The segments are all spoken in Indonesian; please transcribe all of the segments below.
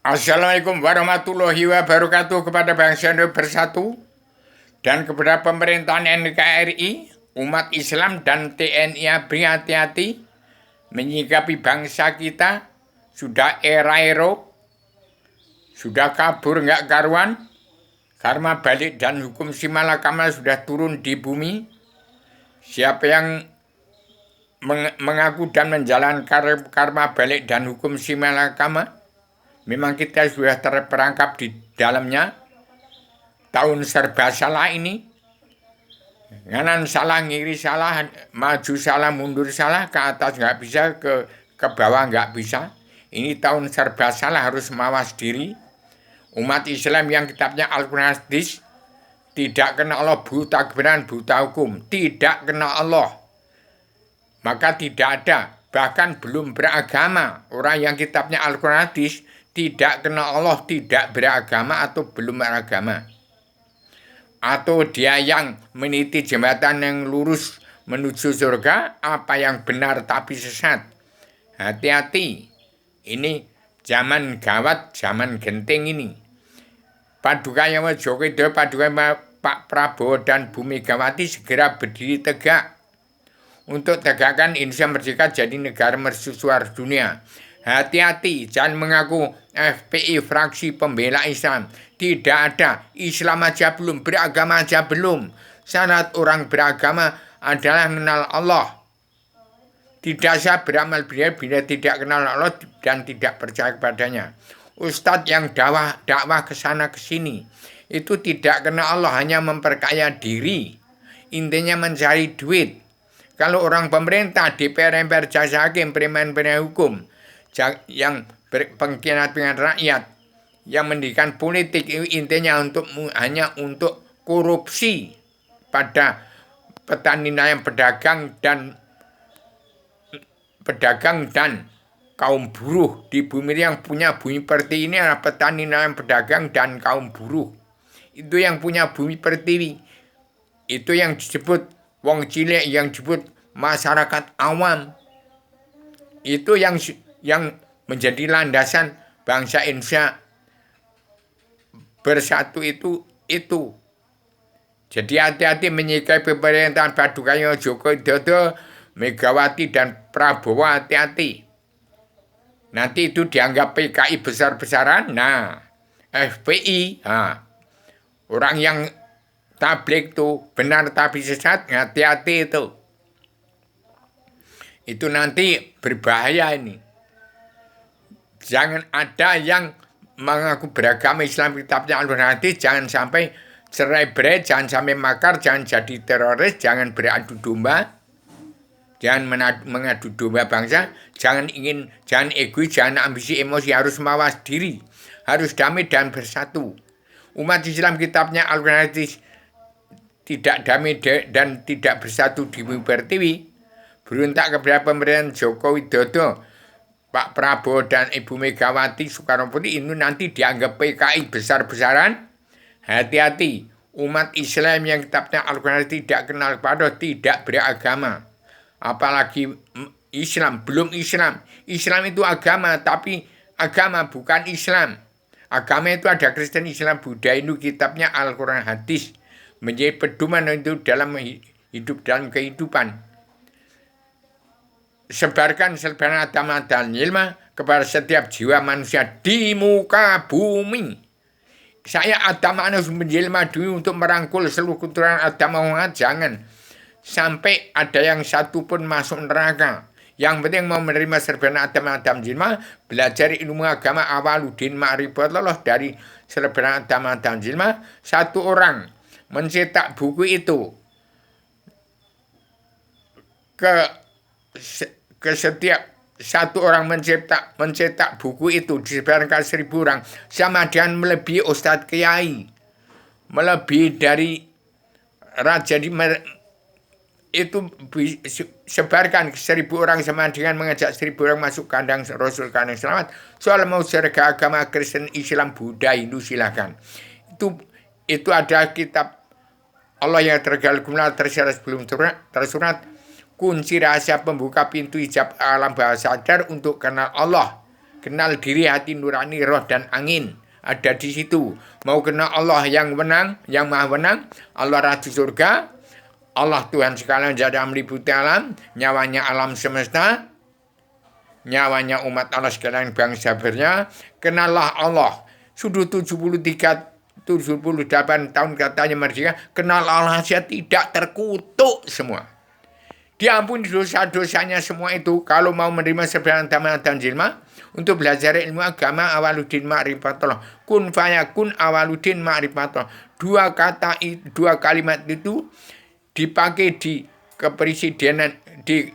Assalamualaikum warahmatullahi wabarakatuh kepada bangsa Indonesia bersatu dan kepada pemerintahan NKRI, umat Islam dan TNI berhati-hati menyikapi bangsa kita. Sudah era sudah kabur nggak karuan, karma balik dan hukum si malakama sudah turun di bumi. Siapa yang mengaku dan menjalankan karma balik dan hukum si malakama, memang kita sudah terperangkap di dalamnya. Tahun serba salah ini, kanan salah, ngiri salah, maju salah, mundur salah, ke atas nggak bisa, ke bawah nggak bisa. Ini tahun serba salah, harus mawas diri. Umat Islam yang kitabnya Al-Quran hadis tidak kenal Allah, buta kebenaran, buta hukum, tidak kenal Allah, maka tidak ada, bahkan belum beragama. Orang yang kitabnya Al-Quran hadis tidak kenal Allah, tidak beragama atau belum beragama, atau dia yang meniti jembatan yang lurus menuju surga, apa yang benar tapi sesat. Hati-hati, ini zaman gawat, zaman genting ini. Paduka yang Jokowi, Paduka Pak Prabowo dan Bu Megawati segera berdiri tegak untuk tegakkan Indonesia merdeka jadi negara mercusuar dunia. Hati-hati, jangan mengaku FPI, fraksi pembela Islam. Tidak ada, Islam aja belum, beragama aja belum. Syarat orang beragama adalah mengenal Allah. Tidak sah beramal bila tidak kenal Allah dan tidak percaya kepadanya. Ustadz yang dakwah ke sana ke sini itu tidak kenal Allah, hanya memperkaya diri. Intinya mencari duit. Kalau orang pemerintah, DPR, MPR, jaksa hakim, preman-preman hukum yang pengkhianat rakyat, yang mendirikan politik, intinya hanya untuk korupsi pada petani nelayan, pedagang dan kaum buruh di bumi. Yang punya bumi pertiwi ini adalah petani nelayan, pedagang dan kaum buruh. Itu yang punya bumi pertiwi. Itu yang disebut wong cilik, yang disebut masyarakat awam. Itu yang menjadi landasan bangsa Indonesia bersatu itu. Jadi hati-hati menyikapi pemerintahan Paduka Jokowi Widodo, Megawati dan Prabowo, hati-hati. Nanti itu dianggap PKI besar-besaran. Nah, FPI, orang yang tablik tuh benar tapi sesat, hati-hati itu. Itu nanti berbahaya ini. Jangan ada yang mengaku beragama Islam kitabnya Al-Quran hadis, jangan sampai cerai-berai, jangan sampai makar, jangan jadi teroris, jangan beradu domba, jangan mengadu domba bangsa, jangan egois, jangan ambisi emosi, harus mawas diri, harus damai dan bersatu. Umat Islam kitabnya Al-Quran hadis tidak damai dan tidak bersatu di bumi pertiwi, berontak kepada pemerintahan Jokowi Widodo, Pak Prabowo dan Ibu Megawati Soekarno Putri, ini nanti dianggap PKI besar-besaran. Hati-hati, umat Islam yang kitabnya Al-Quran tidak kenal kepada, tidak beragama. Apalagi Islam, belum Islam. Islam itu agama, tapi agama bukan Islam. Agama itu ada Kristen, Islam, Buddha, Hindu, kitabnya Al-Quran hadis menjadi pedoman itu dalam hidup, dalam kehidupan. Sebarkan agama dan ilmu kepada setiap jiwa manusia di muka bumi. Saya agama harus menjelma dulu untuk merangkul seluruh keturunan agama. Jangan sampai ada yang satu pun masuk neraka. Yang penting mau menerima serban agama dan ilmu, belajar ilmu agama awaludin ma'rifatullah dari serban agama dan ilmu. Satu orang mencetak buku itu ke setiap satu orang mencetak buku itu disebarkan 1000 orang, sama dengan melebihi Ustadz Kiai, melebihi dari raja itu. Sebarkan 1000 orang sama dengan mengajak 1000 orang masuk kandang Rasul, kandang selamat. Soal mau surga agama Kristen, Islam, Buddha, Hindu, silakan. Itu ada kitab Allah yang tergala-gala tersirat sebelum tersurat. Kunci rahasia pembuka pintu hijab alam bawah sadar untuk kenal Allah. kenal diri, hati nurani, roh dan angin. Ada di situ. Mau kenal Allah yang menang, yang maha menang, Allah Ratu Surga, Allah Tuhan sekalian jada meliputi alam, nyawanya alam semesta, nyawanya umat Allah sekalian bangsa bernya. Kenallah Allah. Sudah 78 tahun katanya merdeka. Kenal Allah saja tidak terkutuk semua. Diampuni dosa-dosanya semua itu. Kalau mau menerima sebenarnya tamatan dan jilma, untuk belajar ilmu agama awaluddin ma'rifatullah. Kun fayakun awaluddin ma'rifatullah. Dua kalimat itu dipakai di kepresidenan, di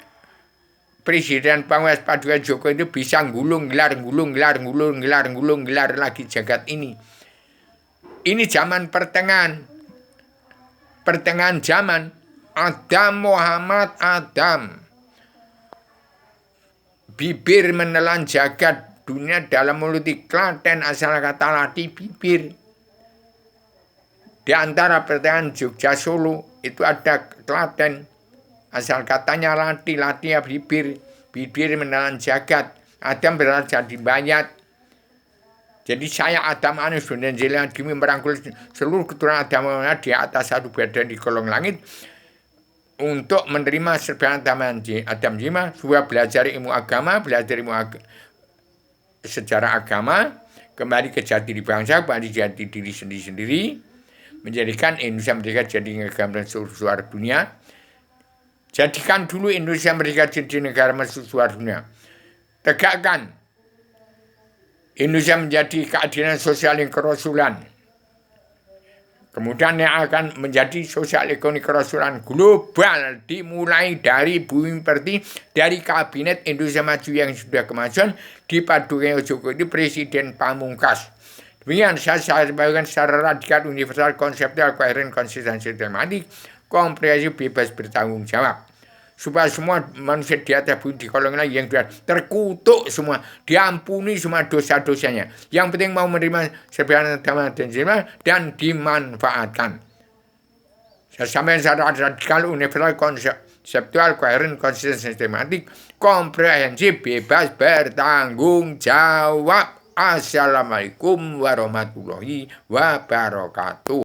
Presiden Pangestu Paduka Joko itu bisa gulung gelar lagi jagat ini. Ini zaman pertengahan zaman. Adam Muhammad Adam. Bibir menelan jagat dunia dalam mulut Klaten, asal kata lati bibir. Di antara pertengahan Jogja Solo itu ada Klaten, asal katanya lati ya bibir. Bibir menelan jagat. Adam berada di Bayat. Jadi saya Adam Anus dan Jelan Dimi merangkul seluruh keturunan Adam di atas satu badan di kolong langit untuk menerima serbahan Adam Jima, supaya belajar ilmu agama, sejarah agama, kembali ke jati diri bangsa, kembali jati diri sendiri-sendiri, menjadikan Indonesia merdeka jadi negara seluruh dunia. Jadikan dulu Indonesia merdeka jadi negara seluruh dunia. Tegakkan Indonesia menjadi keadilan sosial yang kerasulan. Kemudian yang akan menjadi sosial ekonomi kerasulan global dimulai dari bumi perti, dari kabinet Indonesia Maju yang sudah kemajuan dipadukan Jokowi Presiden Pamungkas. Demikian saya bagikan secara radikal, universal, konseptual, koheren, konsisten, sistematik, komprehensif, bebas bertanggung jawab. Supaya semua manusia di atas bumi di kolong lain yang sudah terkutuk semua, diampuni semua dosa-dosanya. Yang penting mau menerima sebenarnya dan jilma dan dimanfaatkan. Saya sampaikan secara radikal, universal, konseptual, koheren, konsisten, sistematik, komprehensif, bebas bertanggung jawab. Assalamualaikum warahmatullahi wabarakatuh.